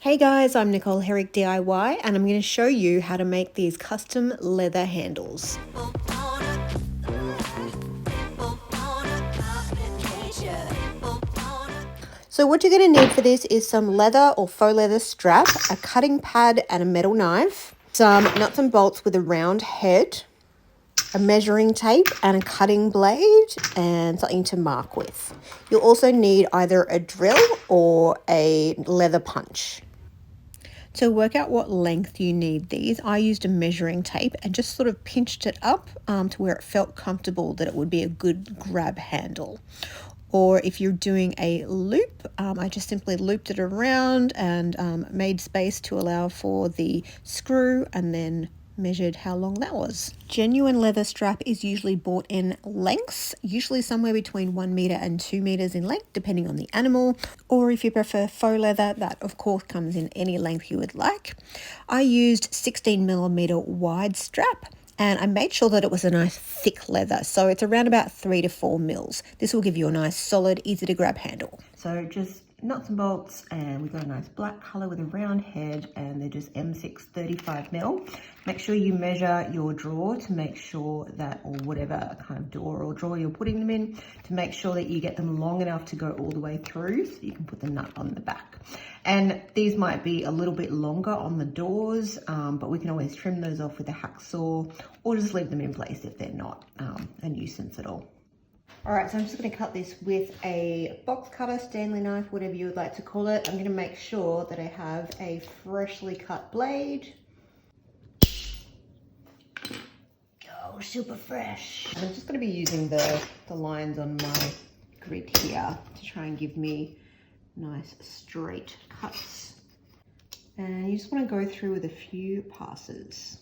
Hey guys, I'm Nicole Herrick DIY and I'm going to show you how to make these custom leather handles. So what you're going to need for this is some leather or faux leather strap, a cutting pad and a metal knife, some nuts and bolts with a round head, a measuring tape and a cutting blade and something to mark with. You'll also need either a drill or a leather punch. To work out what length you need these, I used a measuring tape and just sort of pinched it up to where it felt comfortable that it would be a good grab handle. Or if you're doing a loop, I just simply looped it around and made space to allow for the screw and then measured how long that was. Genuine leather strap is usually bought in lengths, usually somewhere between 1 meter and 2 meters in length, depending on the animal. Or if you prefer faux leather, that of course comes in any length you would like. I used 16 millimeter wide strap. And I made sure that it was a nice thick leather. So it's around about 3 to 4 mils. This will give you a nice solid, easy to grab handle. So just nuts and bolts, and we've got a nice black color with a round head, and they're just M6 35 mil. Make sure you measure your drawer to make sure that, or whatever kind of door or drawer you're putting them in, to make sure that you get them long enough to go all the way through so you can put the nut on the back. And these might be a little bit longer on the doors, but we can always trim those off with a hacksaw or just leave them in place if they're not a nuisance at all. All right, so I'm just going to cut this with a box cutter, Stanley knife, whatever you would like to call it. I'm going to make sure that I have a freshly cut blade. Oh, super fresh. I'm just going to be using the lines on my grid here to try and give me nice straight cuts. And you just want to go through with a few passes.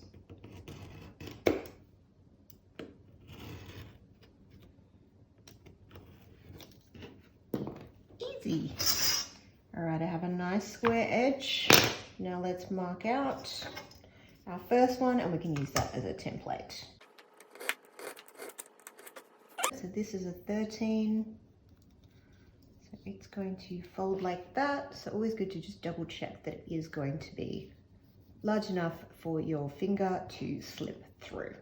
Easy. All right, I have a nice square edge. Now let's mark out our first one and we can use that as a template. So this is a 13. So it's going to fold like that. So always good to just double check that it is going to be large enough for your finger to slip through.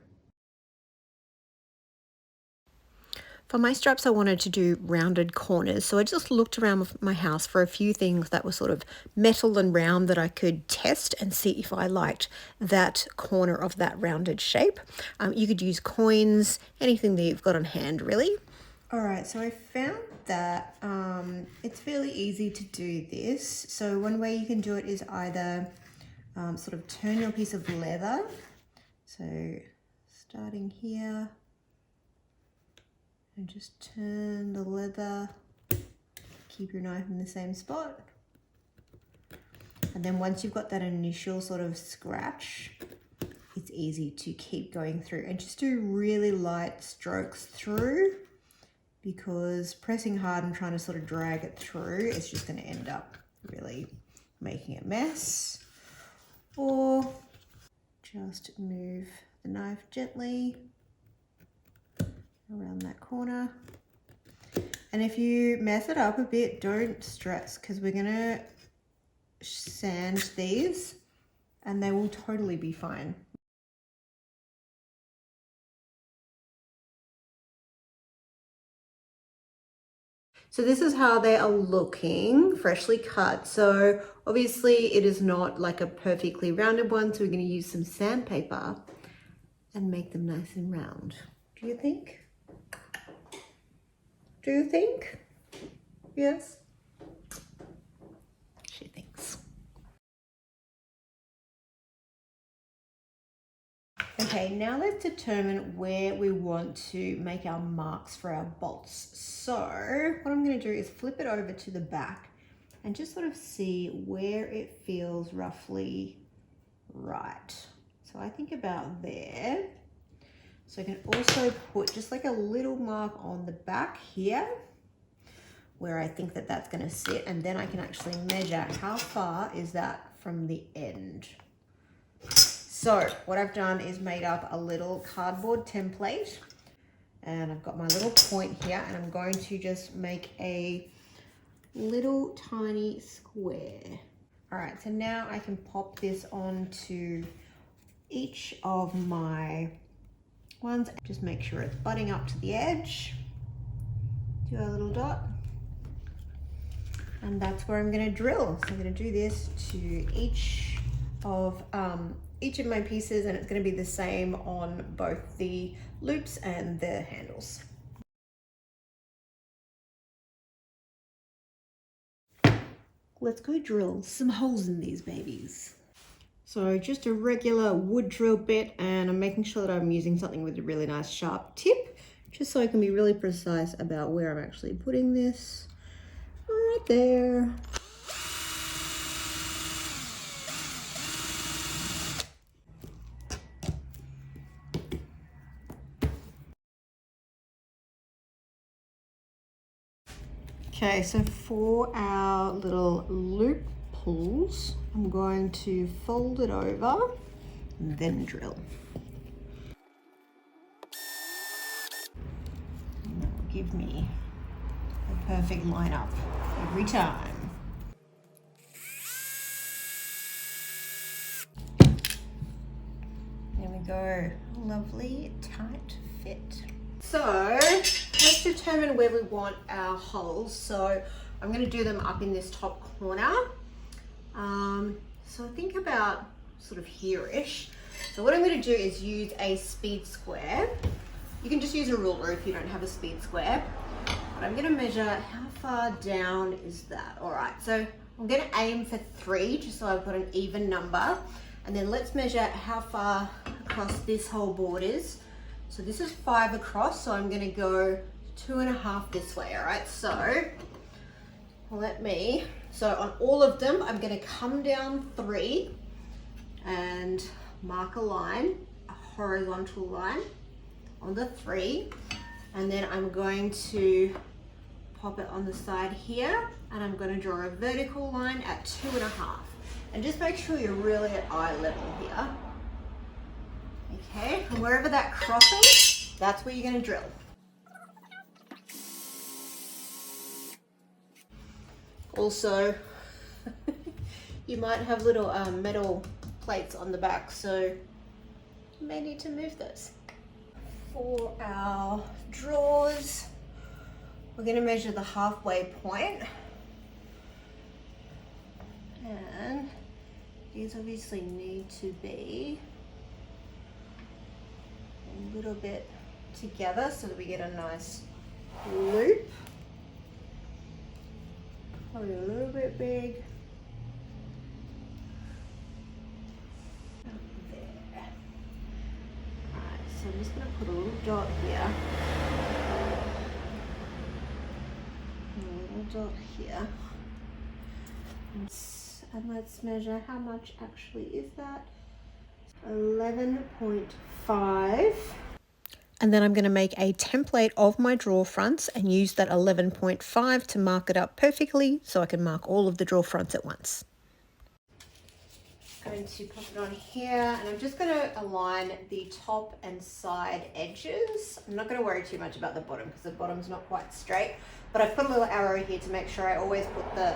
For my straps, I wanted to do rounded corners, so I just looked around my house for a few things that were sort of metal and round that I could test and see if I liked that corner of that rounded shape. You could use coins, anything that you've got on hand, really. All right, so I found that it's fairly easy to do this. So one way you can do it is either sort of turn your piece of leather. So starting here, and just turn the leather, keep your knife in the same spot. And then once you've got that initial sort of scratch, it's easy to keep going through and just do really light strokes through, because pressing hard and trying to sort of drag it through, it's just going to end up really making a mess. Or just move the knife gently around that corner. And if you mess it up a bit, don't stress, because we're gonna sand these and they will totally be fine. So this is how they are looking, freshly cut. So obviously it is not like a perfectly rounded one, so we're going to use some sandpaper and make them nice and round. Do you think? Do you think? Yes? She thinks. Okay, now let's determine where we want to make our marks for our bolts. So what I'm going to do is flip it over to the back and just sort of see where it feels roughly right. So I think about there. So I can also put just like a little mark on the back here where I think that that's going to sit, and then I can actually measure how far is that from the end. So what I've done is made up a little cardboard template, and I've got my little point here, and I'm going to just make a little tiny square. All right, so now I can pop this onto each of my ones. Just make sure it's butting up to the edge. Do a little dot. And that's where I'm gonna drill. So I'm gonna do this to each of my pieces, and it's gonna be the same on both the loops and the handles. Let's go drill some holes in these babies. So just a regular wood drill bit, and I'm making sure that I'm using something with a really nice sharp tip, just so I can be really precise about where I'm actually putting this. Right there. Okay, so for our little loop pulls, I'm going to fold it over and then drill. And that will give me a perfect lineup every time. There we go, lovely tight fit. So let's determine where we want our holes. So I'm going to do them up in this top corner. So think about sort of here-ish. So what I'm going to do is use a speed square. You can just use a ruler if you don't have a speed square. But I'm going to measure how far down is that. All right, so I'm going to aim for 3 just so I've got an even number. And then let's measure how far across this whole board is. So this is 5 across, so I'm going to go 2.5 this way. All right, so so on all of them, I'm going to come down 3 and mark a line, a horizontal line on the 3. And then I'm going to pop it on the side here, and I'm going to draw a vertical line at 2.5. And just make sure you're really at eye level here. Okay, and wherever that crosses, that's where you're going to drill. Also, you might have little metal plates on the back, so you may need to move those. For our drawers, we're going to measure the halfway point. And these obviously need to be a little bit together so that we get a nice loop. Probably a little bit big. There. Alright, so I'm just going to put a little dot here. A little dot here. And let's measure how much actually is that. 11.5. And then I'm going to make a template of my drawer fronts and use that 11.5 to mark it up perfectly so I can mark all of the drawer fronts at once. I'm going to pop it on here, and I'm just going to align the top and side edges. I'm not going to worry too much about the bottom because the bottom's not quite straight, but I've put a little arrow here to make sure I always put the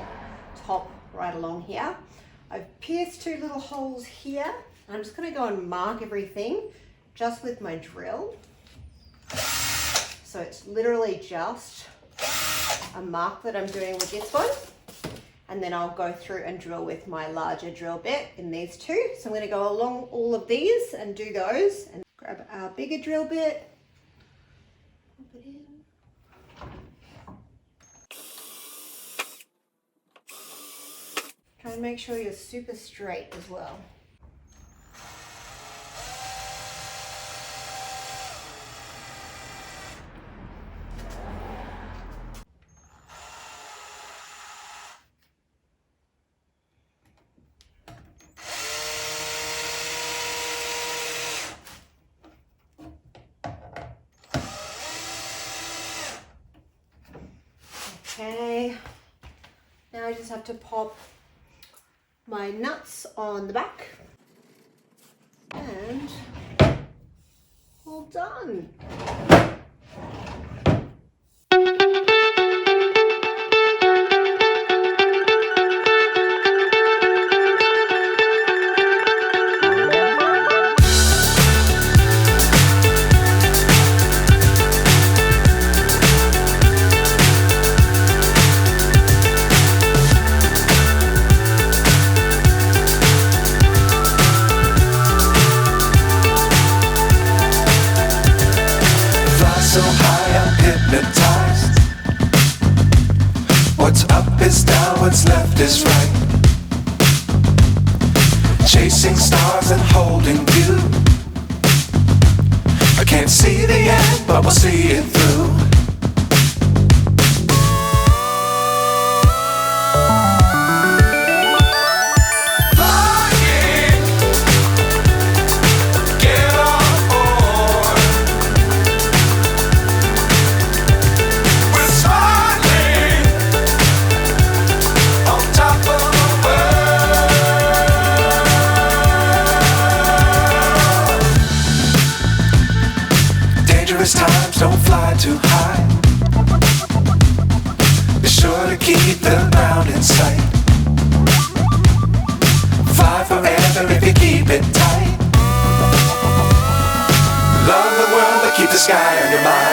top right along here. I've pierced 2 little holes here. I'm just going to go and mark everything just with my drill. So it's literally just a mark that I'm doing with this one. And then I'll go through and drill with my larger drill bit in these 2. So I'm going to go along all of these and do those. And grab our bigger drill bit. Pop it in. Try and make sure you're super straight as well. Okay, now I just have to pop my nuts on the back and all done. chasing stars and holding you. I can't see the end, but we'll see it through. Times don't fly too high. Be sure to keep the ground in sight. Fly forever if you keep it tight. Love the world but keep the sky on your mind.